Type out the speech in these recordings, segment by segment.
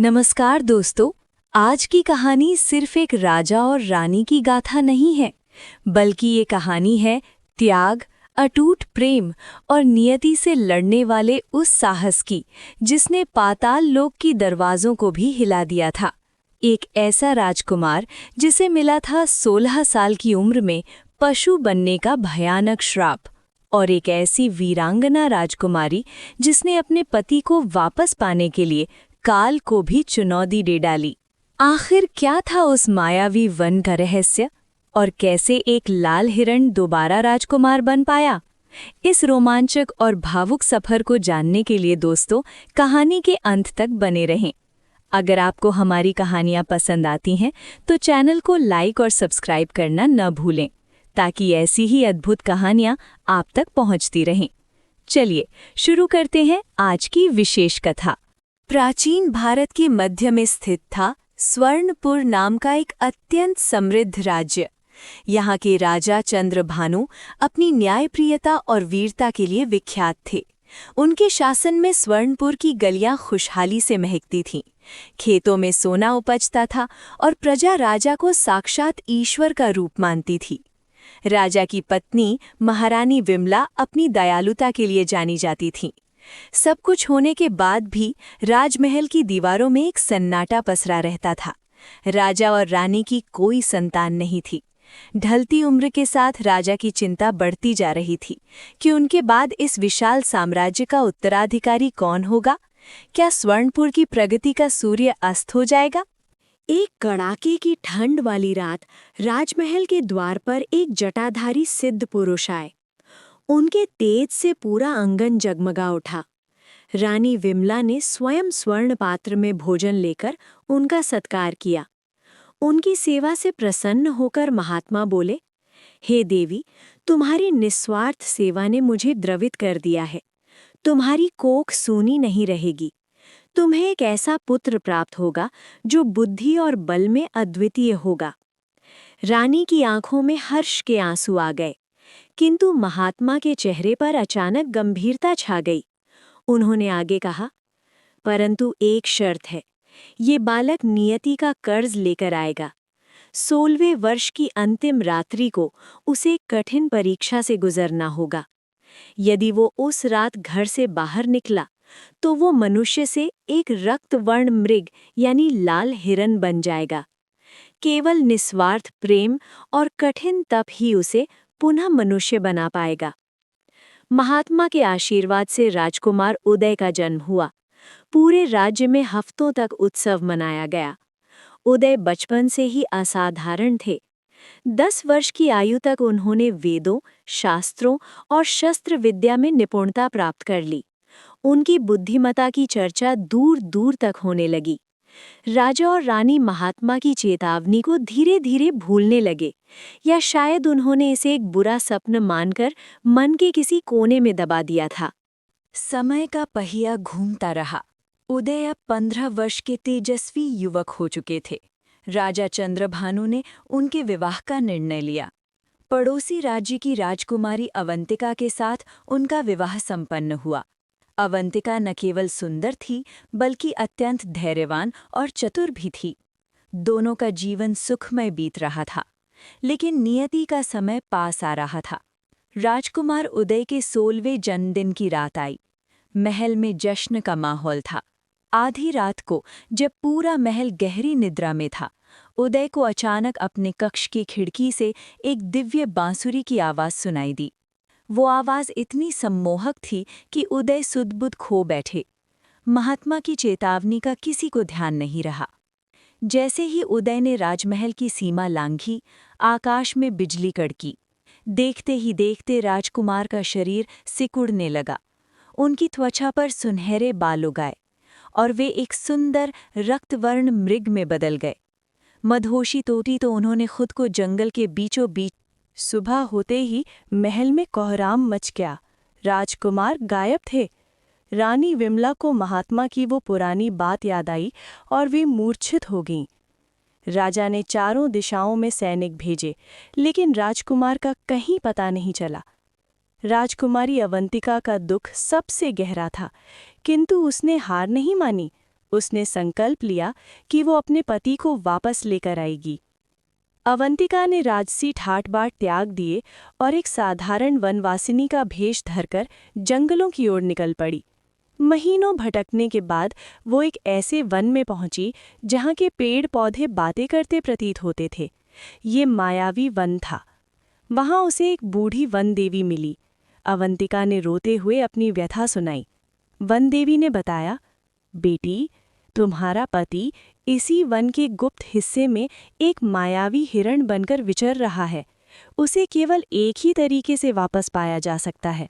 नमस्कार दोस्तों। आज की कहानी सिर्फ एक राजा और रानी की गाथा नहीं है, बल्कि ये कहानी है त्याग, अटूट प्रेम और नियति से लड़ने वाले उस साहस की जिसने पाताल लोक की दरवाजों को भी हिला दिया था। एक ऐसा राजकुमार जिसे मिला था 16 साल की उम्र में पशु बनने का भयानक श्राप, और एक ऐसी वीरांगना राजकुमारी जिसने अपने पति को वापस पाने के लिए काल को भी चुनौती दे डाली। आखिर क्या था उस मायावी वन का रहस्य, और कैसे एक लाल हिरण दोबारा राजकुमार बन पाया? इस रोमांचक और भावुक सफर को जानने के लिए दोस्तों, कहानी के अंत तक बने रहें। अगर आपको हमारी कहानियां पसंद आती हैं तो चैनल को लाइक और सब्सक्राइब करना न भूलें, ताकि ऐसी ही अद्भुत कहानियां आप तक पहुंचती रहें। चलिए शुरू करते हैं आज की विशेष कथा। प्राचीन भारत के मध्य में स्थित था स्वर्णपुर नाम का एक अत्यंत समृद्ध राज्य। यहाँ के राजा चंद्रभानु अपनी न्यायप्रियता और वीरता के लिए विख्यात थे। उनके शासन में स्वर्णपुर की गलियां खुशहाली से महकती थीं, खेतों में सोना उपजता था और प्रजा राजा को साक्षात ईश्वर का रूप मानती थी। राजा की पत्नी महारानी विमला अपनी दयालुता के लिए जानी जाती थीं। सब कुछ होने के बाद भी राजमहल की दीवारों में एक सन्नाटा पसरा रहता था। राजा और रानी की कोई संतान नहीं थी। ढलती उम्र के साथ राजा की चिंता बढ़ती जा रही थी कि उनके बाद इस विशाल साम्राज्य का उत्तराधिकारी कौन होगा। क्या स्वर्णपुर की प्रगति का सूर्य अस्त हो जाएगा? एक कड़ाके की ठंड वाली रात राजमहल के द्वार पर एक जटाधारी सिद्ध पुरुष आए। उनके तेज से पूरा आंगन जगमगा उठा। रानी विमला ने स्वयं स्वर्ण पात्र में भोजन लेकर उनका सत्कार किया। उनकी सेवा से प्रसन्न होकर महात्मा बोले, हे देवी, तुम्हारी निस्वार्थ सेवा ने मुझे द्रवित कर दिया है। तुम्हारी कोख सूनी नहीं रहेगी। तुम्हें एक ऐसा पुत्र प्राप्त होगा जो बुद्धि और बल में अद्वितीय होगा। रानी की आंखों में हर्ष के आंसू आ गए, किंतु महात्मा के चेहरे पर अचानक गंभीरता छा गई। उन्होंने आगे कहा, परंतु एक शर्त है, ये बालक नियति का कर्ज लेकर आएगा। 16वें वर्ष की अंतिम रात्रि को उसे कठिन परीक्षा से गुजरना होगा। यदि वो उस रात घर से बाहर निकला तो वो मनुष्य से एक रक्तवर्ण मृग यानी लाल हिरण बन जाएगा। केवल निस्वार्थ प्रेम और कठिन तप ही उसे पुनः मनुष्य बना पाएगा। महात्मा के आशीर्वाद से राजकुमार उदय का जन्म हुआ। पूरे राज्य में हफ्तों तक उत्सव मनाया गया। उदय बचपन से ही असाधारण थे। 10 वर्ष की आयु तक उन्होंने वेदों, शास्त्रों और शस्त्र विद्या में निपुणता प्राप्त कर ली। उनकी बुद्धिमता की चर्चा दूर दूर तक होने लगी। राजा और रानी महात्मा की चेतावनी को धीरे धीरे भूलने लगे, या शायद उन्होंने इसे एक बुरा स्वप्न मानकर मन के किसी कोने में दबा दिया था। समय का पहिया घूमता रहा। उदय अब 15 वर्ष के तेजस्वी युवक हो चुके थे। राजा चंद्रभानु ने उनके विवाह का निर्णय लिया। पड़ोसी राज्य की राजकुमारी अवंतिका के साथ उनका विवाह संपन्न हुआ। अवंतिका न केवल सुंदर थी, बल्कि अत्यंत धैर्यवान और चतुर भी थी। दोनों का जीवन सुखमय बीत रहा था, लेकिन नियति का समय पास आ रहा था। राजकुमार उदय के 16वें जन्मदिन की रात आई। महल में जश्न का माहौल था। आधी रात को, जब पूरा महल गहरी निद्रा में था, उदय को अचानक अपने कक्ष की खिड़की से एक दिव्य बांसुरी की आवाज़ सुनाई दी। वो आवाज़ इतनी सम्मोहक थी कि उदय सुध-बुध खो बैठे। महात्मा की चेतावनी का किसी को ध्यान नहीं रहा। जैसे ही उदय ने राजमहल की सीमा लांघी, आकाश में बिजली कड़की। देखते ही देखते राजकुमार का शरीर सिकुड़ने लगा। उनकी त्वचा पर सुनहरे बाल उगाए और वे एक सुंदर रक्तवर्ण मृग में बदल गए। मदहोशी तोटी तो उन्होंने खुद को जंगल के बीचों बीच। सुबह होते ही महल में कोहराम मच गया। राजकुमार गायब थे। रानी विमला को महात्मा की वो पुरानी बात याद आई और वे मूर्छित हो गईं। राजा ने चारों दिशाओं में सैनिक भेजे, लेकिन राजकुमार का कहीं पता नहीं चला। राजकुमारी अवंतिका का दुख सबसे गहरा था, किंतु उसने हार नहीं मानी। उसने संकल्प लिया कि वो अपने पति को वापस लेकर आएगी। अवंतिका ने राजसी ठाट-बाट त्याग दिए और एक साधारण वनवासिनी का भेष धरकर जंगलों की ओर निकल पड़ी। महीनों भटकने के बाद वो एक ऐसे वन में पहुंची जहां के पेड़ पौधे बातें करते प्रतीत होते थे। ये मायावी वन था। वहां उसे एक बूढ़ी वन देवी मिली। अवंतिका ने रोते हुए अपनी व्यथा सुनाई। वन देवी ने बताया, बेटी, तुम्हारा पति इसी वन के गुप्त हिस्से में एक मायावी हिरण बनकर विचर रहा है। उसे केवल एक ही तरीके से वापस पाया जा सकता है।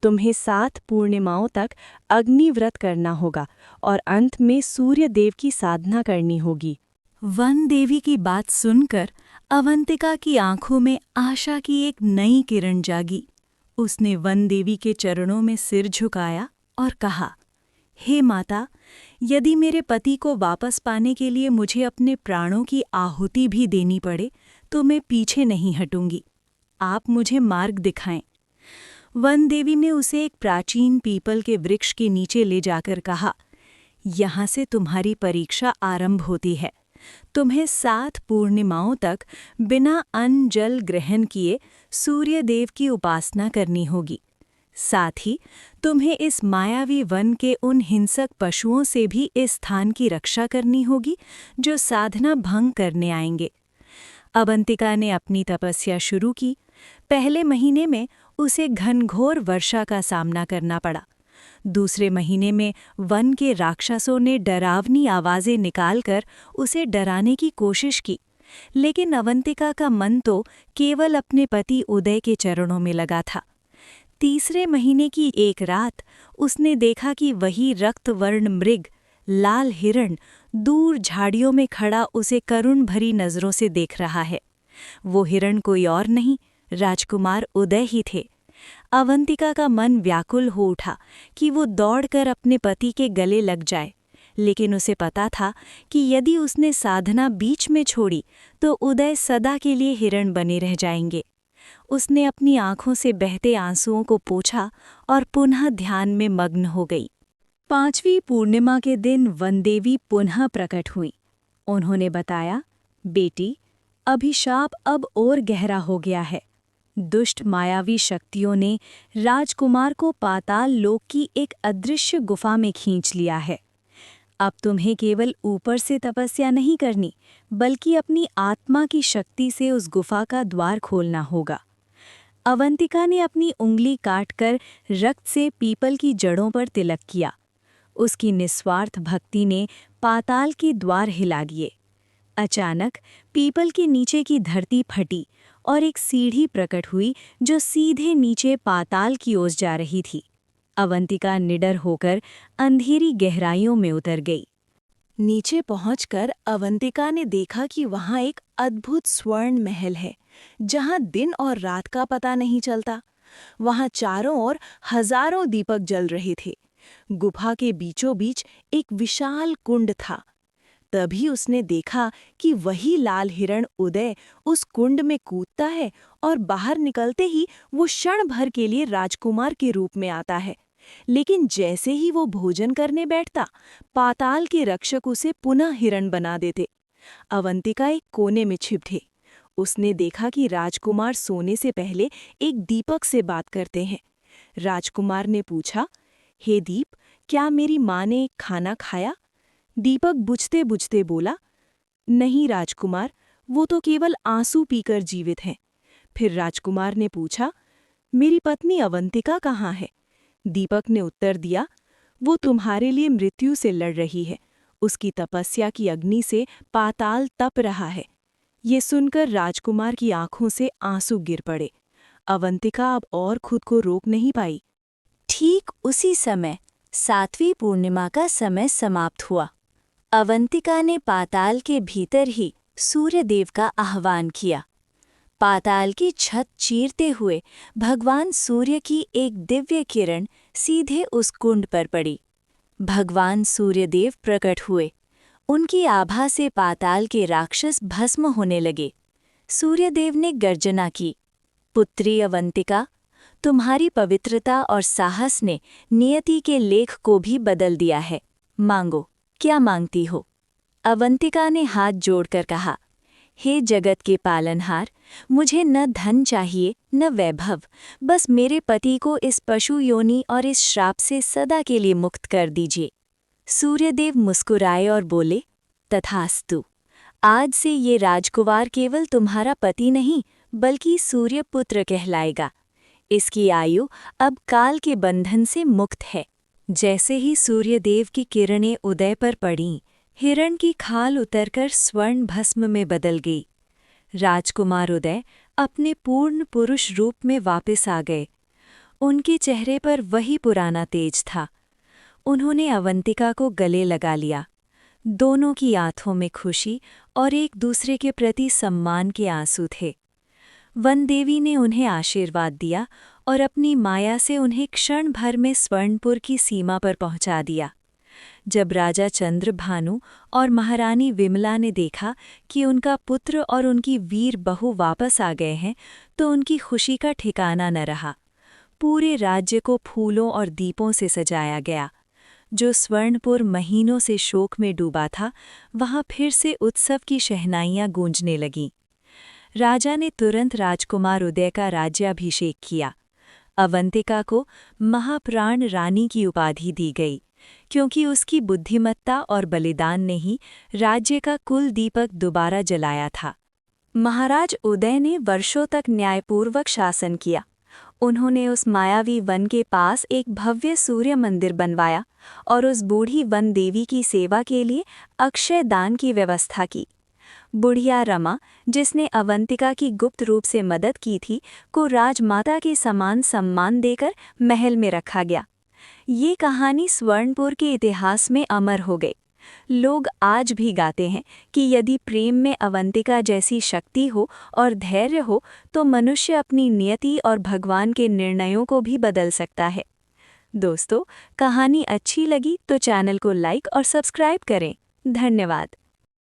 तुम्हें 7 पूर्णिमाओं तक अग्निव्रत करना होगा और अंत में सूर्य देव की साधना करनी होगी। वन देवी की बात सुनकर अवंतिका की आंखों में आशा की एक नई किरण जागी। उसने वन देवी के चरणों में सिर झुकाया और कहा, हे माता, यदि मेरे पति को वापस पाने के लिए मुझे अपने प्राणों की आहुति भी देनी पड़े तो मैं पीछे नहीं हटूंगी। आप मुझे मार्ग दिखाएं। वन देवी ने उसे एक प्राचीन पीपल के वृक्ष के नीचे ले जाकर कहा, यहाँ से तुम्हारी परीक्षा आरंभ होती है। तुम्हें 7 पूर्णिमाओं तक बिना अन्न जल ग्रहण किए सूर्य देव की उपासना करनी होगी। साथ ही तुम्हें इस मायावी वन के उन हिंसक पशुओं से भी इस स्थान की रक्षा करनी होगी जो साधना भंग करने आएंगे। अवंतिका ने अपनी तपस्या शुरू की। पहले महीने में उसे घनघोर वर्षा का सामना करना पड़ा। दूसरे महीने में वन के राक्षसों ने डरावनी आवाज़ें निकालकर उसे डराने की कोशिश की, लेकिन अवंतिका का मन तो केवल अपने पति उदय के चरणों में लगा था। तीसरे महीने की एक रात उसने देखा कि वही रक्तवर्ण मृग, लाल हिरण, दूर झाड़ियों में खड़ा उसे करुण भरी नज़रों से देख रहा है। वो हिरण कोई और नहीं, राजकुमार उदय ही थे। अवंतिका का मन व्याकुल हो उठा कि वो दौड़कर अपने पति के गले लग जाए, लेकिन उसे पता था कि यदि उसने साधना बीच में छोड़ी तो उदय सदा के लिए हिरण बने रह जाएंगे। उसने अपनी आंखों से बहते आंसुओं को पोंछा और पुनः ध्यान में मग्न हो गई। 5वीं पूर्णिमा के दिन वनदेवी पुनः प्रकट हुई। उन्होंने बताया, बेटी, अभिशाप अब और गहरा हो गया है। दुष्ट मायावी शक्तियों ने राजकुमार को पाताल लोक की एक अदृश्य गुफा में खींच लिया है। अब तुम्हें केवल ऊपर से तपस्या नहीं करनी, बल्कि अपनी आत्मा की शक्ति से उस गुफा का द्वार खोलना होगा। अवंतिका ने अपनी उंगली काटकर रक्त से पीपल की जड़ों पर तिलक किया। उसकी निस्वार्थ भक्ति ने पाताल के द्वार हिला दिए। अचानक पीपल के नीचे की धरती फटी और एक सीढ़ी प्रकट हुई जो सीधे नीचे पाताल की ओर जा रही थी। अवंतिका निडर होकर अंधेरी गहराइयों में उतर गई। नीचे पहुंचकर अवंतिका ने देखा कि वहां एक अद्भुत स्वर्ण महल है, जहां दिन और रात का पता नहीं चलता। वहां चारों ओर हजारों दीपक जल रहे थे। गुफा के बीचों बीच एक विशाल कुंड था। तभी उसने देखा कि वही लाल हिरण उदय उस कुंड में कूदता है और बाहर निकलते ही वो क्षण भर के लिए राजकुमार के रूप में आता है। लेकिन जैसे ही वो भोजन करने बैठता, पाताल के रक्षक उसे पुनः हिरण बना देते। अवंतिका एक कोने में छिपे। उसने देखा कि राजकुमार सोने से पहले एक दीपक से बात करते हैं। राजकुमार ने पूछा, हे दीप, क्या मेरी माँ ने खाना खाया? दीपक बुझते बुझते बोला, नहीं राजकुमार, वो तो केवल आंसू पीकर जीवित हैं। फिर राजकुमार ने पूछा, मेरी पत्नी अवंतिका कहाँ है? दीपक ने उत्तर दिया, वो तुम्हारे लिए मृत्यु से लड़ रही है। उसकी तपस्या की अग्नि से पाताल तप रहा है। ये सुनकर राजकुमार की आंखों से आंसू गिर पड़े। अवंतिका अब और खुद को रोक नहीं पाई। ठीक उसी समय 7वीं पूर्णिमा का समय समाप्त हुआ। अवंतिका ने पाताल के भीतर ही सूर्यदेव का आह्वान किया। पाताल की छत चीरते हुए भगवान सूर्य की एक दिव्य किरण सीधे उस कुंड पर पड़ी। भगवान सूर्यदेव प्रकट हुए। उनकी आभा से पाताल के राक्षस भस्म होने लगे। सूर्यदेव ने गर्जना की, पुत्री अवंतिका, तुम्हारी पवित्रता और साहस ने नियति के लेख को भी बदल दिया है। मांगो, क्या मांगती हो? अवंतिका ने हाथ जोड़कर कहा, हे जगत के पालनहार, मुझे न धन चाहिए न वैभव, बस मेरे पति को इस पशु योनि और इस श्राप से सदा के लिए मुक्त कर दीजिए। सूर्यदेव मुस्कुराए और बोले, तथास्तु। आज से ये राजकुमार केवल तुम्हारा पति नहीं बल्कि सूर्यपुत्र कहलाएगा। इसकी आयु अब काल के बंधन से मुक्त है। जैसे ही सूर्यदेव की किरणें उदय पर पड़ीं, हिरण की खाल उतरकर स्वर्ण भस्म में बदल गई। राजकुमार उदय अपने पूर्ण पुरुष रूप में वापस आ गए। उनके चेहरे पर वही पुराना तेज था। उन्होंने अवंतिका को गले लगा लिया। दोनों की आंखों में खुशी और एक दूसरे के प्रति सम्मान के आंसू थे। वनदेवी ने उन्हें आशीर्वाद दिया और अपनी माया से उन्हें क्षण भर में स्वर्णपुर की सीमा पर पहुंचा दिया। जब राजा चंद्रभानु और महारानी विमला ने देखा कि उनका पुत्र और उनकी वीर बहू वापस आ गए हैं, तो उनकी खुशी का ठिकाना न रहा। पूरे राज्य को फूलों और दीपों से सजाया गया। जो स्वर्णपुर महीनों से शोक में डूबा था, वहां फिर से उत्सव की शहनाइयां गूंजने लगीं। राजा ने तुरंत राजकुमार उदय का राज्याभिषेक किया। अवंतिका को महाप्राण रानी की उपाधि दी गई, क्योंकि उसकी बुद्धिमत्ता और बलिदान ने ही राज्य का कुल दीपक दोबारा जलाया था। महाराज उदय ने वर्षों तक न्यायपूर्वक शासन किया। उन्होंने उस मायावी वन के पास एक भव्य सूर्य मंदिर बनवाया और उस बूढ़ी वन देवी की सेवा के लिए अक्षय दान की व्यवस्था की। बुढ़िया रमा, जिसने अवंतिका की गुप्त रूप से मदद की थी, को राजमाता के समान सम्मान देकर महल में रखा गया। ये कहानी स्वर्णपुर के इतिहास में अमर हो गई। लोग आज भी गाते हैं कि यदि प्रेम में अवंतिका जैसी शक्ति हो और धैर्य हो तो मनुष्य अपनी नियति और भगवान के निर्णयों को भी बदल सकता है। दोस्तों, कहानी अच्छी लगी तो चैनल को लाइक और सब्सक्राइब करें। धन्यवाद।